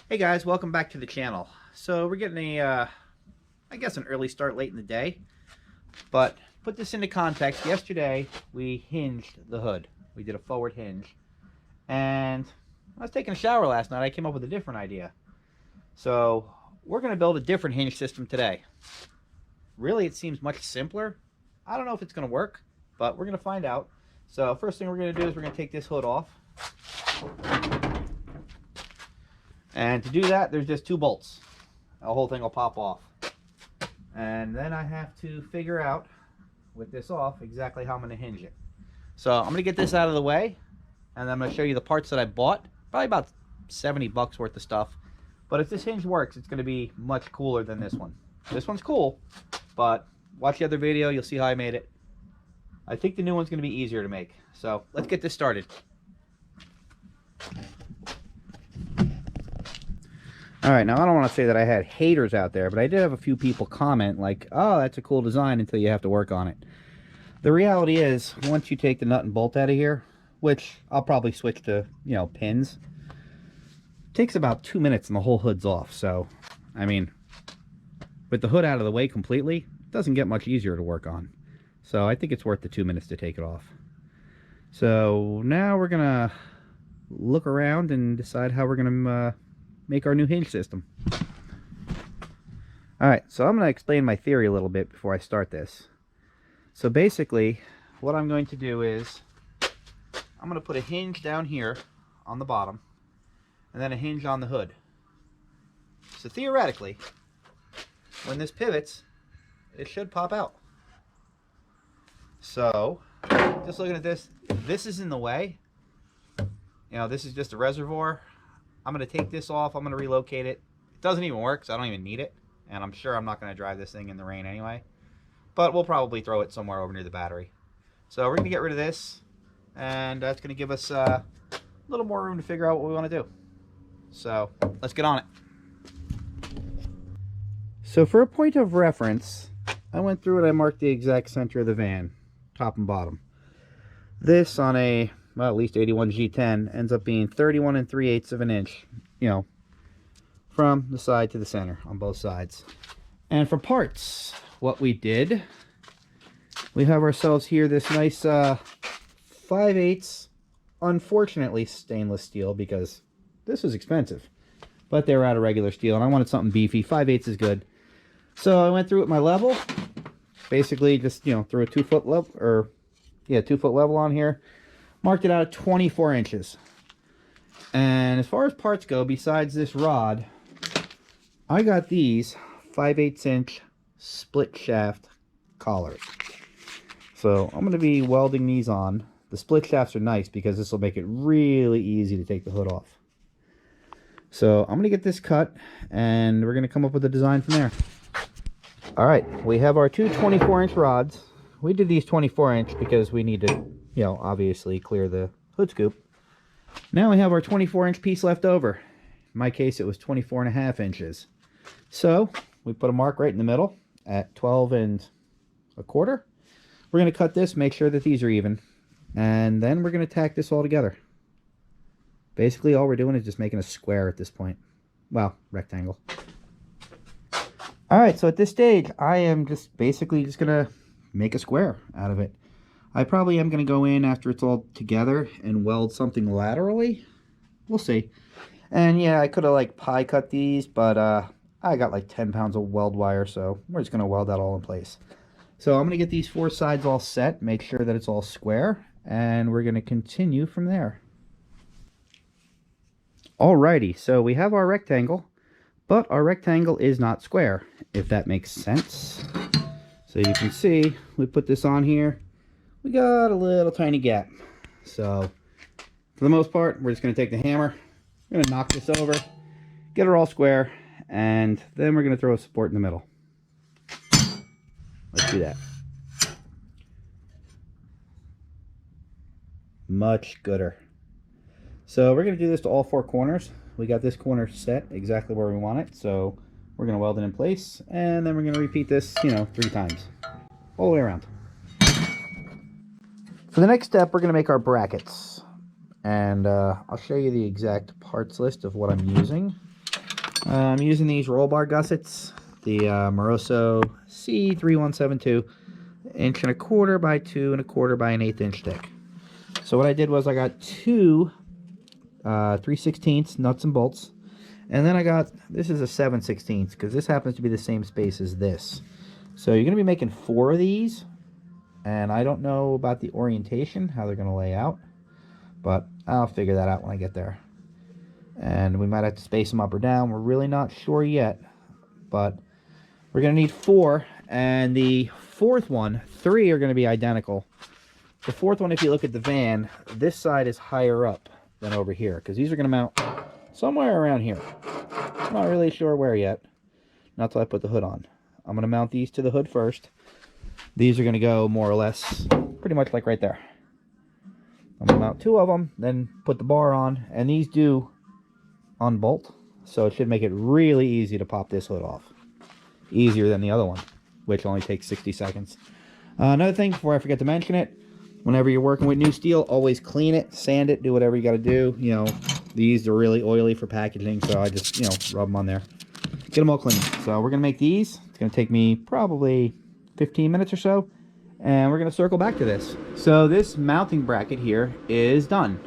Hey guys, welcome back to the channel. So we're getting a, I guess an early start late in the day, but put this into context. Yesterday we hinged the hood. We did a forward hinge, and I was taking a shower last night. I came up with a different idea. So we're going to build a different hinge system today. Really, it seems much simpler. I don't know if it's going to work, but we're going to find out. So first thing we're going to do is we're going to take this hood off. And to do that, there's just 2 bolts. The whole thing will pop off. And then I have to figure out, with this off, exactly how I'm going to hinge it. So I'm going to get this out of the way, and then I'm going to show you the parts that I bought. Probably about 70 bucks worth of stuff. But if this hinge works, it's going to be much cooler than this one. This one's cool, but watch the other video, you'll see how I made it. I think the new one's going to be easier to make. So let's get this started. Alright, now I don't want to say that I had haters out there, but I did have a few people comment like, oh, that's a cool design until you have to work on it. The reality is, once you take the nut and bolt out of here, which I'll probably switch to, pins, it takes about 2 minutes and the whole hood's off. So, I mean, with the hood out of the way completely, it doesn't get much easier to work on. So I think it's worth the 2 minutes to take it off. So now we're going to look around and decide how we're going to make our new hinge system. Alright, so I'm going to explain my theory a little bit before I start this. So basically, what I'm going to do is, I'm going to put a hinge down here on the bottom, and then a hinge on the hood. So theoretically, when this pivots, it should pop out. So, just looking at this, this is in the way. This is just a reservoir. I'm going to take this off. I'm going to relocate it. It doesn't even work, so I don't even need it. And I'm sure I'm not going to drive this thing in the rain anyway. But we'll probably throw it somewhere over near the battery. So we're going to get rid of this. And that's going to give us a little more room to figure out what we want to do. So let's get on it. So for a point of reference, I went through and I marked the exact center of the van, top and bottom. This on a, well, at least 81 G10 ends up being 31 3/8 of an inch, from the side to the center on both sides. And for parts, what we did, we have ourselves here this nice 5/8, unfortunately stainless steel, because this was expensive, but they were out of regular steel and I wanted something beefy. 5/8 is good. So I went through with my level, basically just threw a 2 foot level, or 2 foot level on here. Marked it out at 24 inches. And as far as parts go, besides this rod, I got these 5/8 inch split shaft collars. So I'm going to be welding these on. The split shafts are nice because this will make it really easy to take the hood off. So I'm going to get this cut and we're going to come up with a design from there. Alright, we have our two 24 inch rods. We did these 24 inch because we need to obviously clear the hood scoop. Now we have our 24 inch piece left over. In my case, it was 24.5 inches. So we put a mark right in the middle at 12 1/4. We're going to cut this, make sure that these are even, and then we're going to tack this all together. Basically, all we're doing is just making a square at this point. Well, rectangle. Alright, so at this stage, I am just basically just going to make a square out of it. I probably am going to go in after it's all together and weld something laterally. We'll see. And yeah, I could have like pie cut these, but I got like 10 pounds of weld wire, so we're just going to weld that all in place. So I'm going to get these 4 sides all set, make sure that it's all square, and we're going to continue from there. Alrighty, so we have our rectangle, but our rectangle is not square, if that makes sense. So you can see, we put this on here. We got a little tiny gap. So, for the most part, we're just going to take the hammer. We're going to knock this over, get it all square, and then we're going to throw a support in the middle. Let's do that. Much gooder. So, we're going to do this to all 4 corners. We got this corner set exactly where we want it, so we're going to weld it in place, and then we're going to repeat this, 3 times. All the way around. For the next step, we're going to make our brackets. And I'll show you the exact parts list of what I'm using. I'm using these roll bar gussets, the Moroso C3172, 1.25" by 2.25" by 1/8 inch thick. So what I did was I got two 3/16 nuts and bolts, and then I got, this is a 7/16 because this happens to be the same space as this. So you're going to be making 4 of these, and I don't know about the orientation, how they're going to lay out, but I'll figure that out when I get there. And we might have to space them up or down. We're really not sure yet, but we're going to need 4, and the fourth one, 3 are going to be identical. The fourth one, if you look at the van, this side is higher up than over here, because these are going to mount somewhere around here. I'm not really sure where yet, not till I put the hood on. I'm going to mount these to the hood first. These are going to go more or less pretty much like right there. I'm going to mount 2 of them, then put the bar on, and these do unbolt, so it should make it really easy to pop this hood off. Easier than the other one, which only takes 60 seconds. Another thing, before I forget to mention it, whenever you're working with new steel, always clean it, sand it, do whatever you got to do. You know, these are really oily for packaging, so I just, you know, rub them on there. Get them all clean. So we're going to make these. It's going to take me probably 15 minutes or so, and we're going to circle back to this. So this mounting bracket here is done.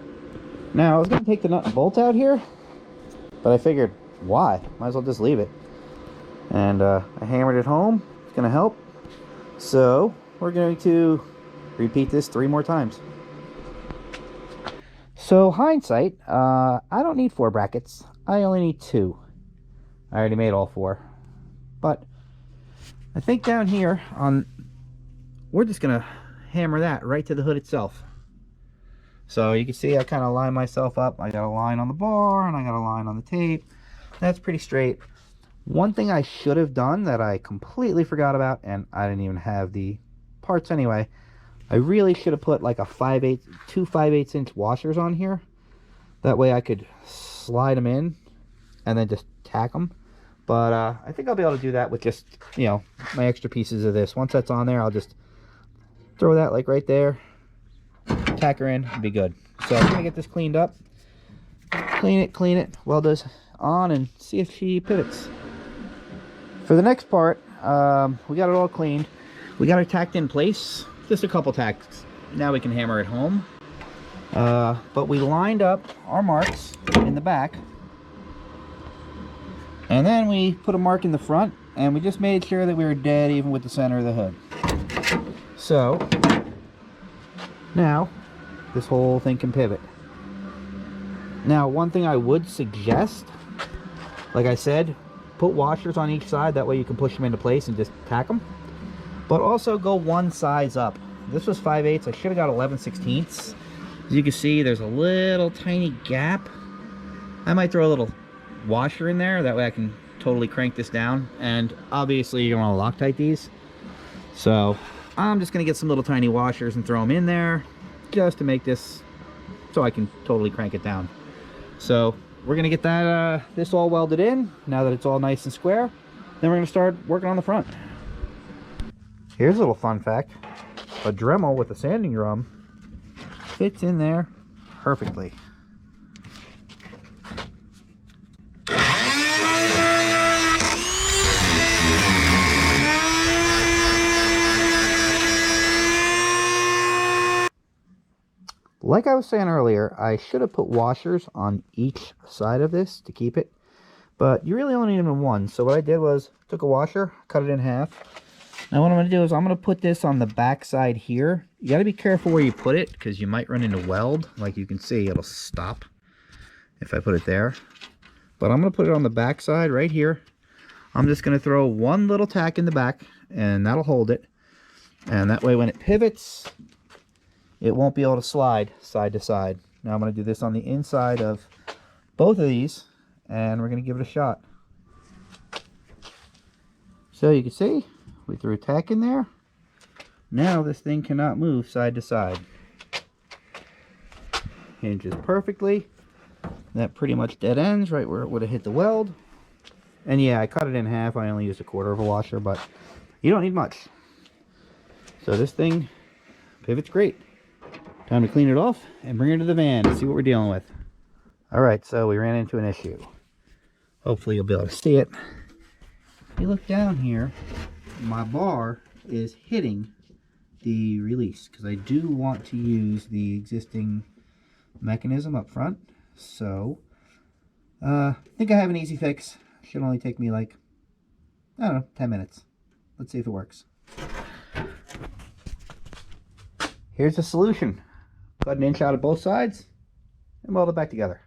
Now, I was going to take the nut and bolt out here, but I figured, why? Might as well just leave it. And I hammered it home. It's going to help. So we're going to repeat this 3 more times. So hindsight, I don't need 4 brackets. I only need 2. I already made all 4. But I think down here on, we're just going to hammer that right to the hood itself. So you can see I kind of line myself up. I got a line on the bar and I got a line on the tape. That's pretty straight. One thing I should have done that I completely forgot about, and I didn't even have the parts anyway, I really should have put like a 2 5/8 inch washers on here. That way I could slide them in and then just tack them. But I think I'll be able to do that with just, you know, my extra pieces of this. Once that's on there, I'll just throw that like right there, tack her in, and be good. So I'm gonna get this cleaned up, clean it, weld this on, and see if she pivots. For the next part, we got it all cleaned. We got it tacked in place. Just a couple tacks. Now we can hammer it home. But we lined up our marks in the back. And then we put a mark in the front. And we just made sure that we were dead even with the center of the hood. So, now, this whole thing can pivot. Now, one thing I would suggest, like I said, put washers on each side. That way you can push them into place and just tack them. But also go one size up. This was 5/8. I should have got 11/16. As you can see, there's a little tiny gap. I might throw a little washer in there. That way I can totally crank this down. And obviously you want to Loctite these. So I'm just going to get some little tiny washers and throw them in there just to make this so I can totally crank it down. So we're going to get that this all welded in now that it's all nice and square. Then we're going to start working on the front. Here's a little fun fact. A Dremel with a sanding drum fits in there perfectly. Like I was saying earlier, I should have put washers on each side of this to keep it, but you really only need them in one. So what I did was took a washer, cut it in half. Now what I'm going to do is I'm going to put this on the back side here. You got to be careful where you put it because you might run into weld. Like you can see, it'll stop if I put it there. But I'm going to put it on the back side right here. I'm just going to throw one little tack in the back and that'll hold it. And that way when it pivots, it won't be able to slide side to side. Now I'm going to do this on the inside of both of these and we're going to give it a shot. So you can see, we threw a tack in there. Now this thing cannot move side to side. Hinges perfectly. That pretty much dead ends right where it would have hit the weld. And yeah, I cut it in half. I only used 1/4 of a washer, but you don't need much. So this thing pivots great. Time to clean it off and bring it to the van and see what we're dealing with. Alright, so we ran into an issue. Hopefully you'll be able to see it. If you look down here, my bar is hitting the release because I do want to use the existing mechanism up front. So I think I have an easy fix. Should only take me like, I don't know, 10 minutes. Let's see if it works. Here's the solution. Cut an inch out of both sides and weld it back together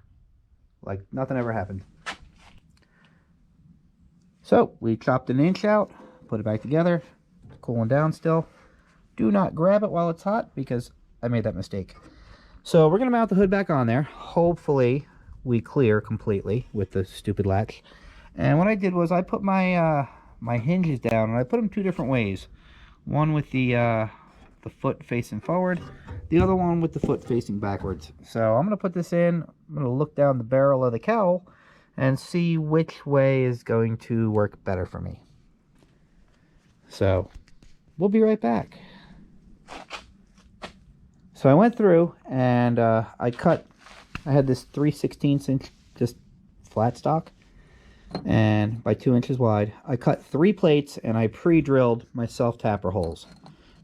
like nothing ever happened. So we chopped an inch out, put it back together. It's cooling down still. Do not grab it while it's hot because I made that mistake. So we're going to mount the hood back on there. Hopefully we clear completely with the stupid latch. And what I did was I put my my hinges down, and I put them two different ways. One with the foot facing forward, the other one with the foot facing backwards. So I'm going to put this in. I'm going to look down the barrel of the cowl and see which way is going to work better for me. So we'll be right back. So I went through and I had this 3/16 inch just flat stock and by 2 inches wide. I cut 3 plates and I pre-drilled my self-tapper holes.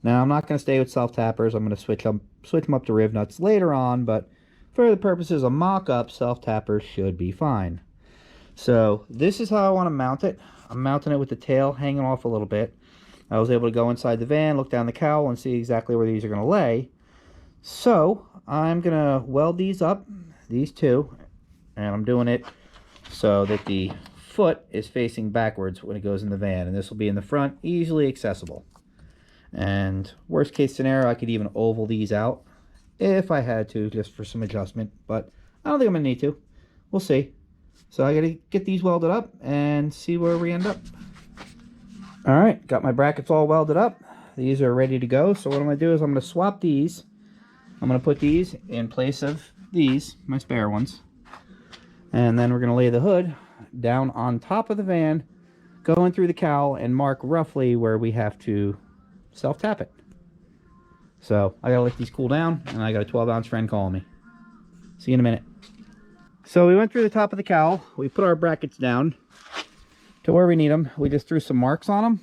Now I'm not going to stay with self-tappers. I'm going to switch them up to riv nuts later on, but for the purposes of mock-up, self-tappers should be fine. So this is how I want to mount it. I'm mounting it with the tail hanging off a little bit. I was able to go inside the van, look down the cowl, and see exactly where these are going to lay. So I'm going to weld these up, these two, and I'm doing it so that the foot is facing backwards when it goes in the van, and this will be in the front, easily accessible. And worst case scenario, I could even oval these out if I had to, just for some adjustment, but I don't think I'm going to need to. We'll see. So I got to get these welded up and see where we end up. All right, got my brackets all welded up. These are ready to go. So what I'm going to do is I'm going to swap these. I'm going to put these in place of these, my spare ones. And then we're going to lay the hood down on top of the van, going through the cowl, and mark roughly where we have to self-tap it. So I got to let these cool down, and I got a 12-ounce friend calling me. See you in a minute. So we went through the top of the cowl. We put our brackets down to where we need them. We just threw some marks on them.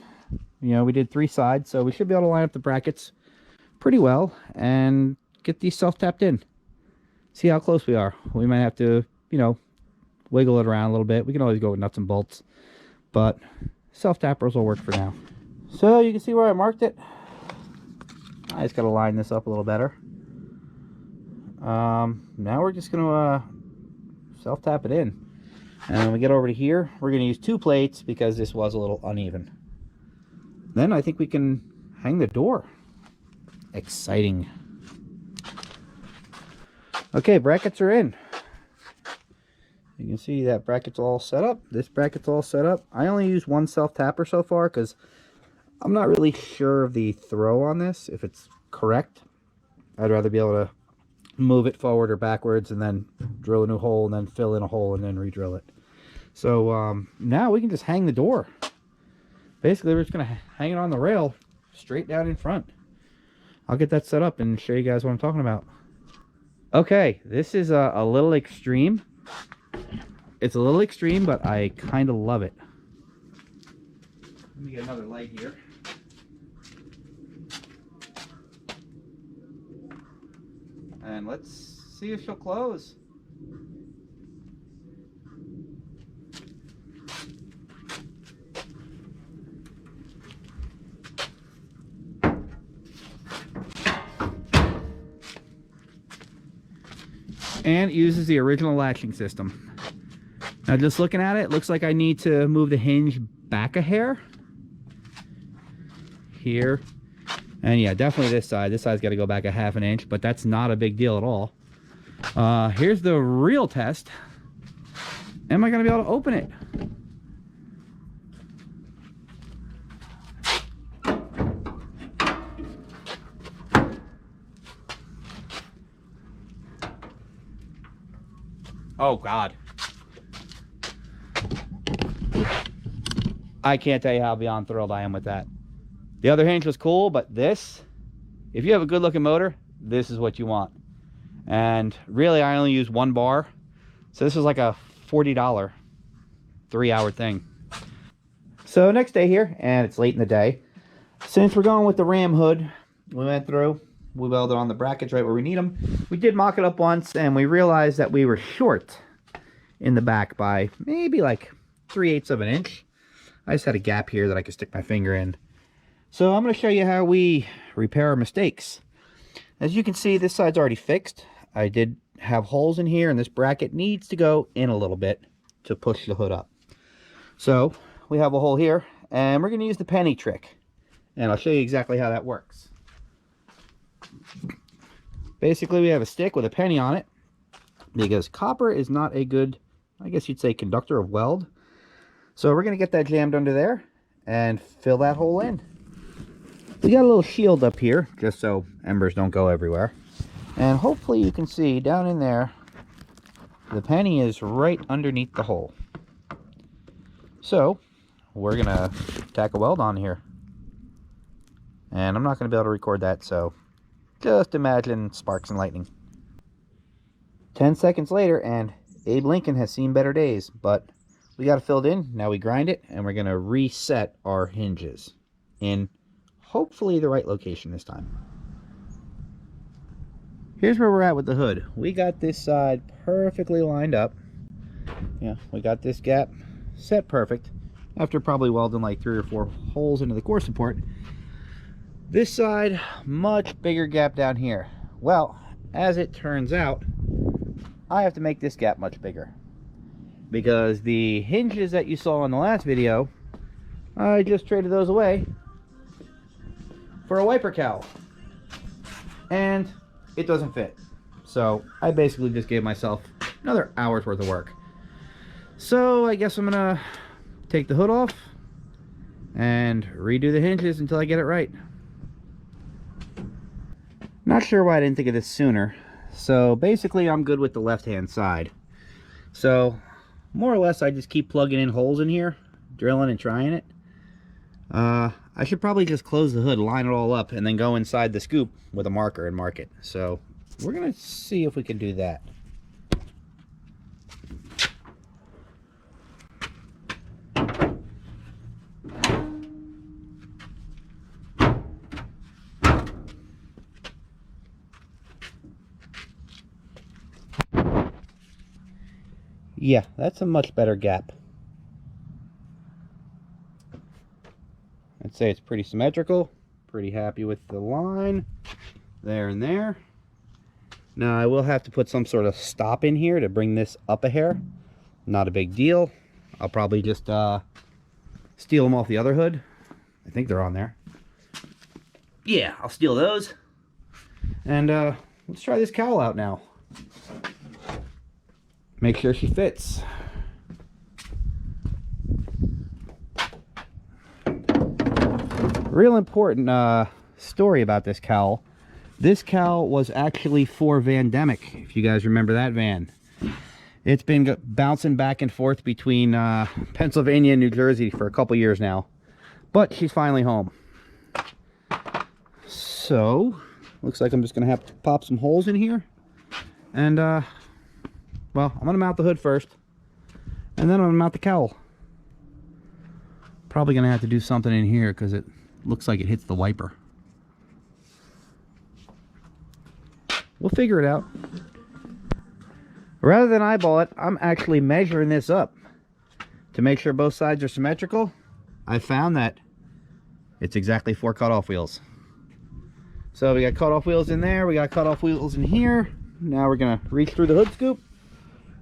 You know, we did 3 sides, so we should be able to line up the brackets pretty well and get these self-tapped in. See how close we are. We might have to, you know, wiggle it around a little bit. We can always go with nuts and bolts, but self-tappers will work for now. So you can see where I marked it. I just got to line this up a little better. Now we're just going to self-tap it in. And when we get over to here, we're going to use 2 plates because this was a little uneven. Then I think we can hang the door. Exciting. Okay, brackets are in. You can see that bracket's all set up. This bracket's all set up. I only used 1 self-tapper so far because I'm not really sure of the throw on this, if it's correct. I'd rather be able to move it forward or backwards and then drill a new hole and then fill in a hole and then re-drill it. So now we can just hang the door. Basically, we're just going to hang it on the rail straight down in front. I'll get that set up and show you guys what I'm talking about. Okay, this is a little extreme. It's a little extreme, but I kind of love it. Let me get another light here. And let's see if she'll close. And it uses the original latching system. Now just looking at it, it looks like I need to move the hinge back a hair. Here. And yeah, definitely this side. This side's got to go back a ½ inch, but that's not a big deal at all. Here's the real test. Am I going to be able to open it? Oh, God. I can't tell you how beyond thrilled I am with that. The other hinge was cool, but this, if you have a good looking motor, this is what you want. And really, I only used 1 bar. So this was like a $40 3-hour thing. So next day here, and it's late in the day. Since we're going with the ram hood, we went through, we welded on the brackets right where we need them. We did mock it up once, and we realized that we were short in the back by maybe like 3/8 of an inch. I just had a gap here that I could stick my finger in. So I'm going to show you how we repair our mistakes. As you can see, this side's already fixed. I did have holes in here, and this bracket needs to go in a little bit to push the hood up. So we have a hole here, and we're going to use the penny trick. And I'll show you exactly how that works. Basically, we have a stick with a penny on it, because copper is not a good, I guess you'd say, conductor of weld. So we're going to get that jammed under there and fill that hole in. We got a little shield up here, just so embers don't go everywhere. And hopefully you can see down in there, the penny is right underneath the hole. So we're going to tack a weld on here. And I'm not going to be able to record that, so just imagine sparks and lightning. 10 seconds later, and Abe Lincoln has seen better days, but we got it filled in. Now we grind it, and we're going to reset our hinges in hopefully the right location this time. Here's where we're at with the hood. We got this side perfectly lined up. Yeah, we got this gap set perfect after probably welding like 3 or 4 holes into the core support. This side, much bigger gap down here. Well, as it turns out, I have to make this gap much bigger, because the hinges that you saw in the last video, I just traded those away for a wiper cowl, and it doesn't fit. So I basically just gave myself another hour's worth of work. So I guess I'm gonna take the hood off and redo the hinges until I get it right. Not sure why I didn't think of this sooner. So basically I'm good with the left hand side. So more or less I just keep plugging in holes in here, drilling and trying it. I should probably just close the hood, line it all up, and then go inside the scoop with a marker and mark it. So we're gonna see if we can do that. Yeah, that's a much better gap. I'd say it's pretty symmetrical. Pretty happy with the line there and there. Now I will have to put some sort of stop in here to bring this up a hair. Not a big deal. I'll probably just steal them off the other hood. I think they're on there. Yeah, I'll steal those. And let's try this cowl out now. Make sure she fits. Real important story about this cowl. This cowl was actually for Vandemic, if you guys remember that van. It's been bouncing back and forth between Pennsylvania and New Jersey for a couple years now. But she's finally home. So, looks like I'm just going to have to pop some holes in here. And, well, I'm going to mount the hood first. And then I'm going to mount the cowl. Probably going to have to do something in here because it looks like it hits the wiper. We'll figure it out. Rather than eyeball it, I'm actually measuring this up to make sure both sides are symmetrical. I found that it's exactly 4 cutoff wheels. So we got cutoff wheels in there, we got cutoff wheels in here. Now we're gonna reach through the hood scoop,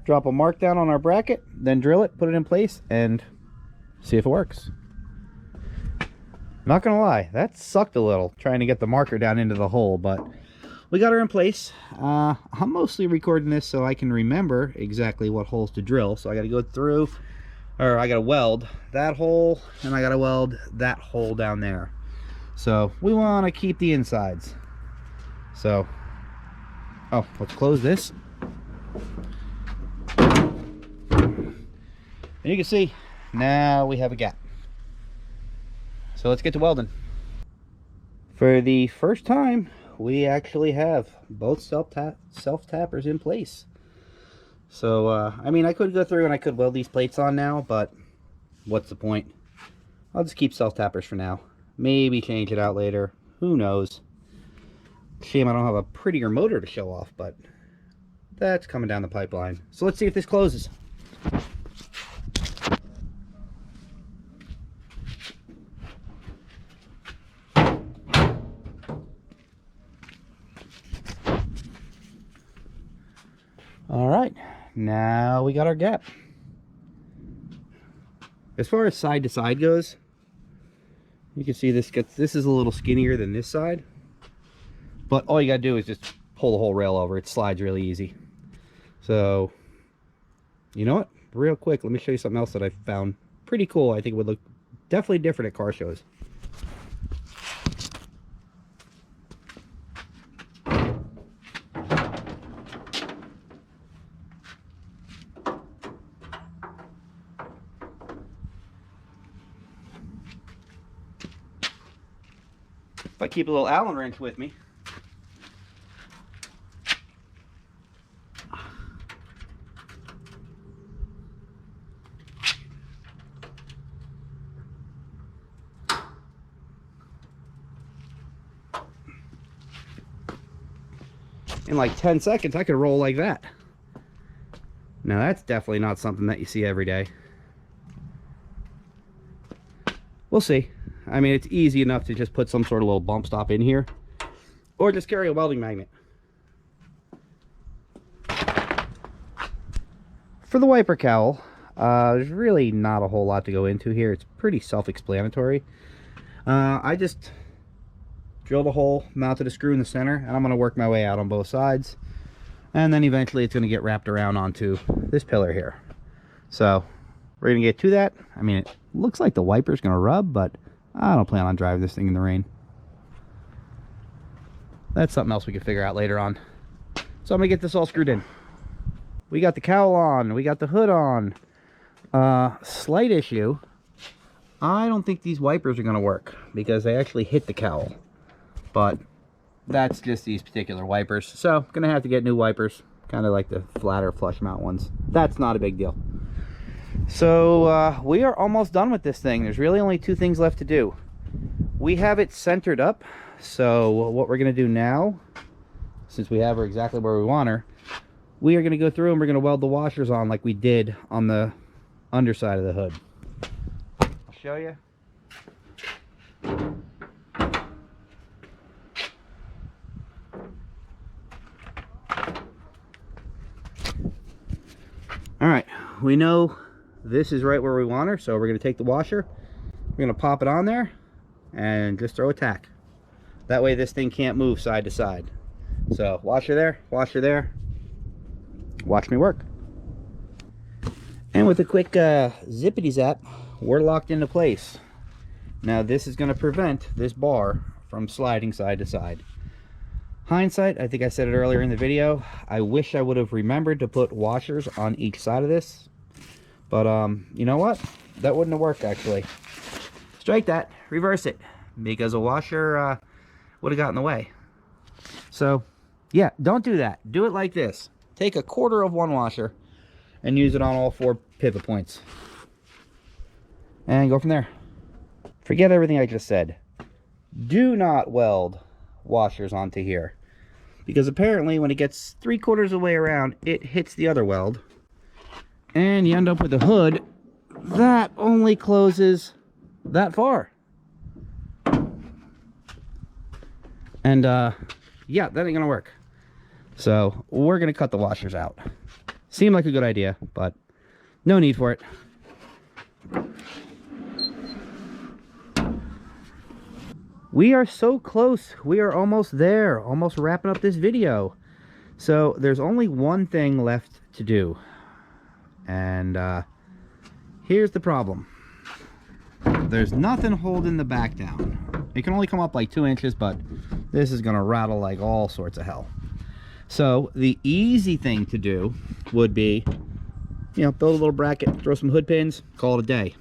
drop a mark down on our bracket, then drill it, put it in place, and see if it works. Not gonna lie, that sucked a little trying to get the marker down into the hole, but we got her in place. I'm mostly recording this so I can remember exactly what holes to drill. So I gotta go through, or I gotta weld that hole, and I gotta weld that hole down there. So we wanna keep the insides. So, oh, let's close this. And you can see, now we have a gap. So let's get to welding. For the first time, we actually have both self-tappers in place. So, I mean, I could go through and I could weld these plates on now, but what's the point? I'll just keep self-tappers for now. Maybe change it out later. Who knows? Shame I don't have a prettier motor to show off, but that's coming down the pipeline. So let's see if this closes. All right, now we got our gap. As far as side to side goes, you can see this is a little skinnier than this side, but all you gotta do is just pull the whole rail over. It slides really easy. So, you know what? Real quick, let me show you something else that I found pretty cool. I think it would look definitely different at car shows. If I keep a little Allen wrench with me, in like 10 seconds I could roll like that. Now that's definitely not something that you see every day. We'll see. I mean, it's easy enough to just put some sort of little bump stop in here, or just carry a welding magnet. For the wiper cowl, there's really not a whole lot to go into here. It's pretty self-explanatory. I just drilled a hole, mounted a screw in the center, and I'm going to work my way out on both sides. And then eventually it's going to get wrapped around onto this pillar here. So we're going to get to that. I mean, it looks like the wiper's going to rub, but I don't plan on driving this thing in the rain. That's something else we can figure out later on. So I'm going to get this all screwed in. We got the cowl on. We got the hood on. Slight issue. I don't think these wipers are going to work because they actually hit the cowl. But that's just these particular wipers. So I'm going to have to get new wipers. Kind of like the flatter flush mount ones. That's not a big deal. So we are almost done with this thing. There's really only two things left to do. We have it centered up. So what we're going to do now, since we have her exactly where we want her, we are going to go through and we're going to weld the washers on like we did on the underside of the hood. I'll show you. All right, we know this is right where we want her, so we're going to take the washer, we're going to pop it on there, and just throw a tack. That way this thing can't move side to side. So washer there, watch me work. And with a quick zippity zap, we're locked into place. Now this is going to prevent this bar from sliding side to side. Hindsight, I think I said it earlier in the video, I wish I would have remembered to put washers on each side of this. But you know what? That wouldn't have worked actually. Strike that, reverse it, because a washer would have gotten in the way. So yeah, don't do that. Do it like this. Take a quarter of one washer and use it on all 4 pivot points. And go from there. Forget everything I just said. Do not weld washers onto here, because apparently when it gets 3/4 of the way around, it hits the other weld, and you end up with a hood that only closes that far. And yeah, that ain't gonna work. So we're gonna cut the washers out. Seemed like a good idea, but no need for it. We are so close. We are almost there, almost wrapping up this video. So there's only one thing left to do. And here's the problem. There's nothing holding the back down. It can only come up like 2 inches, but this is gonna rattle like all sorts of hell. So the easy thing to do would be, you know, build a little bracket, throw some hood pins, call it a day.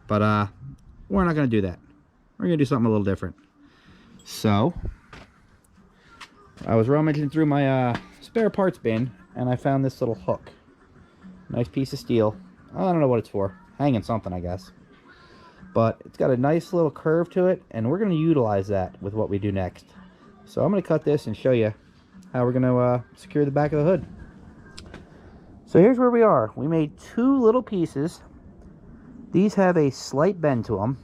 But we're not gonna do that. We're gonna do something a little different. So I was rummaging through my spare parts bin and I found this little hook. Nice piece of steel. I don't know what it's for. Hanging something, I guess. But it's got a nice little curve to it, and we're going to utilize that with what we do next. So I'm going to cut this and show you how we're going to secure the back of the hood. So here's where we are. We made two little pieces. These have a slight bend to them.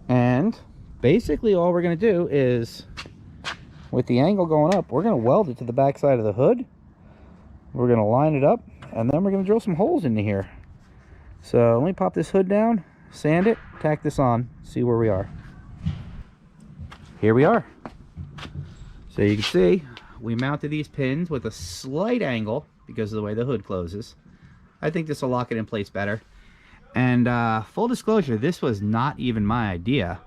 And basically all we're going to do is, with the angle going up, we're going to weld it to the back side of the hood. We're going to line it up, and then we're going to drill some holes into here. So let me pop this hood down, sand it, tack this on, see where we are. Here we are. So you can see we mounted these pins with a slight angle because of the way the hood closes. I think this will lock it in place better. And full disclosure, this was not even my idea.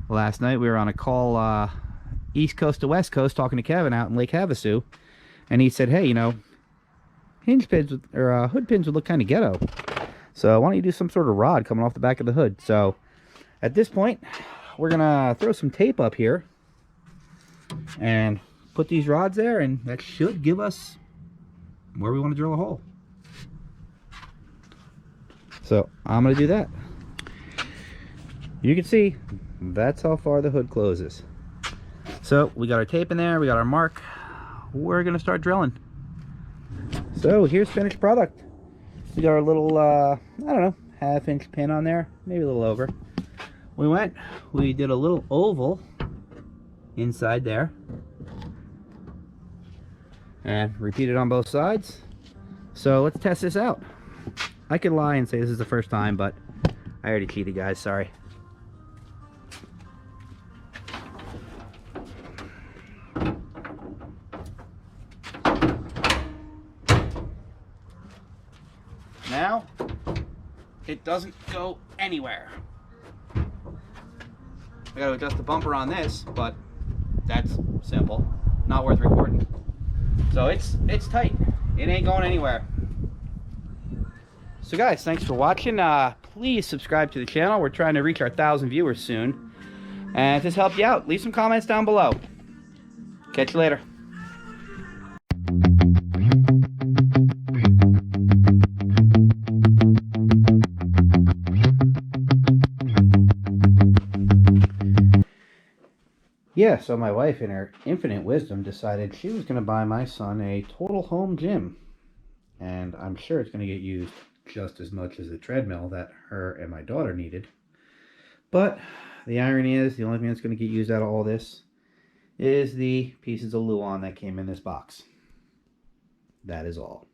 Last night we were on a call east coast to west coast talking to Kevin out in Lake Havasu, and he said, hey, you know, hinge pins or hood pins would look kind of ghetto. So why don't you do some sort of rod coming off the back of the hood? So at this point, we're gonna throw some tape up here and put these rods there, and that should give us where we want to drill a hole. So I'm gonna do that. You can see that's how far the hood closes. So we got our tape in there, we got our mark. We're gonna start drilling. So here's finished product. We got our little I don't know, half-inch pin on there, maybe a little over. We did a little oval inside there, and repeat it on both sides. So let's test this out. I could lie and say this is the first time, but I already cheated, guys, sorry. Now, it doesn't go anywhere. I gotta adjust the bumper on this, but that's simple. Not worth recording. So it's tight. It ain't going anywhere. So guys, thanks for watching. Please subscribe to the channel. We're trying to reach our 1,000 viewers soon. And if this helped you out, leave some comments down below. Catch you later. Yeah, so my wife, in her infinite wisdom, decided she was going to buy my son a total home gym. And I'm sure it's going to get used just as much as the treadmill that her and my daughter needed. But the irony is, the only thing that's going to get used out of all this is the pieces of Luan that came in this box. That is all.